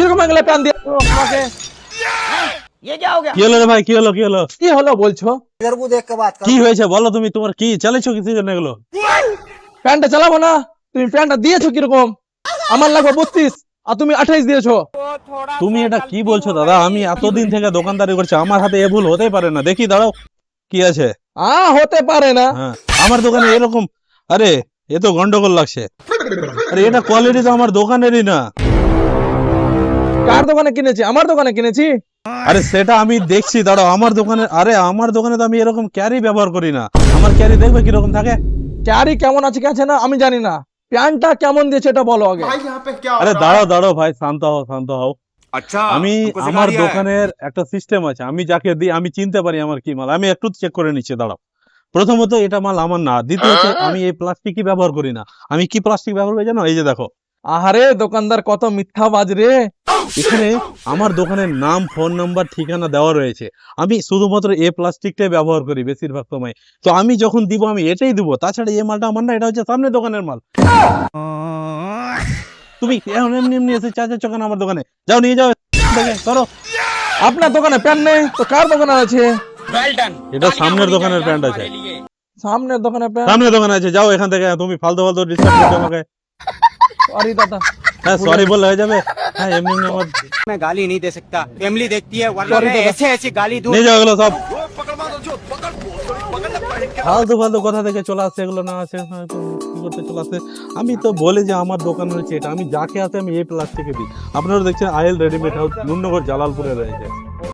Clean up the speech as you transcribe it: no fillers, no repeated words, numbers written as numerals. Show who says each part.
Speaker 1: কিরকম এগুলো প্যান দিয়ে আমাকে
Speaker 2: ये क्या हो गया?
Speaker 3: কি হলো রে ভাই, কি হলো কি হলো?
Speaker 1: কি হলো বলছো?
Speaker 2: इधर को देख के बात
Speaker 3: কি হয়েছে বলো তুমি, তোমার কি চালিয়েছো কিছু জন্য এগুলো?
Speaker 1: প্যান্টটা চালাবো না? তুমি প্যান্টটা দিয়েছো কিরকম? আমার লাগবে 32 আর তুমি 28 দিয়েছো।
Speaker 3: তুমি এটা কি বলছো দাদা? আমি এতদিন থেকে দোকানদারি করছি, আমার হাতে এ ভুল হতেই পারে না। দেখি দাঁড়াও কি আছে।
Speaker 1: হতে পারে না।
Speaker 3: হ্যাঁ, আমার দোকানে এরকম, আরে এ তো গন্ডগোল লাগছে। আরে এটা কোয়ালিটি তো আমার দোকানেরই না।
Speaker 1: কার দোকানে কিনেছি? আমার দোকানে কিনেছি।
Speaker 3: আরে সেটা আমি দেখছি, দাঁড়াও। আমার দোকানে, আরে আমার দোকানে তো আমি এরকম ক্যারি ব্যবহার করি না। আমার ক্যারি দেখবে কিরকম থাকে।
Speaker 1: ক্যারি কেমন আছে কি আছে না আমি জানি না, প্যান্টটা কেমন দিয়েছে এটা বলো আগে।
Speaker 3: আরে দাঁড়াও দাঁড়াও ভাই, শান্ত হও শান্ত হও।
Speaker 4: अच्छा
Speaker 3: আমি
Speaker 4: हमको सिखा
Speaker 3: আমার
Speaker 4: रिया है।
Speaker 3: দোকানের একটা সিস্টেম আছে, আমি যাকে দিই আমি চিনতে পারি আমার কি মাল। আমি একটু চেক করে নিচ্ছি, দাঁড়াও। প্রথমত এটা মাল আমার না, দ্বিতীয়ত আমি এই প্লাস্টিকই ব্যবহার করি না। আমি কি প্লাস্টিক ব্যবহার করি জানো? এই যে দেখো,
Speaker 1: আহারে দোকানদার কত মিথ্যা বাজ রে।
Speaker 3: এখানে আমার দোকানের নাম, ফোন নাম্বার, ঠিকানা দেওয়া রয়েছে। আমি শুধুমাত্র এই প্লাস্টিকটাই ব্যবহার করি বেশিরভাগ সময়। তো আমি যখন দিব আমি এটাই দিব, তাছাড়া এই মালটা আমার না, এটা হচ্ছে সামনে দোকানের মাল। তুমি এখন এমনি এমনি এসে চাচাচ্ছ কেন আমার দোকানে? যাও নিয়ে যাও দেখে করো।
Speaker 1: আপনার দোকানে প্যান্ট নেই তো কার দোকানে আছে?
Speaker 3: এটা সামনের দোকানের প্যান্ট আছে,
Speaker 1: সামনের দোকানে প্যান্ট।
Speaker 3: সামনের দোকানে আছে। যাও এখান থেকে, তুমি ফালতু ফালতু ডিস্টার্ব করছো আমাকে।
Speaker 1: সরি দাদা।
Speaker 3: হ্যাঁ সরি বললে হয়ে যাবে। হ্যাঁ এমনি এমনি আমার
Speaker 2: मैं गाली नहीं दे सकता, फैमिली देखती है वरना
Speaker 1: Sorry,
Speaker 2: मैं
Speaker 1: दादा।
Speaker 2: ऐसे ऐसी गाली दूं।
Speaker 3: নিয়ে যাও এগুলো সব। ফালতু ফালতু কথা থেকে চলে আসছে, এগুলো না আছে কি করতে চলে আসছে। আমি তো বলি যে আমার দোকান হচ্ছে এটা, আমি যাকে আছে আমি এই প্লাস্টিকে দিই। আপনারা দেখছেন আয়েল রেডিমেড হাউস, নুননগর জালালপুরে রয়েছে।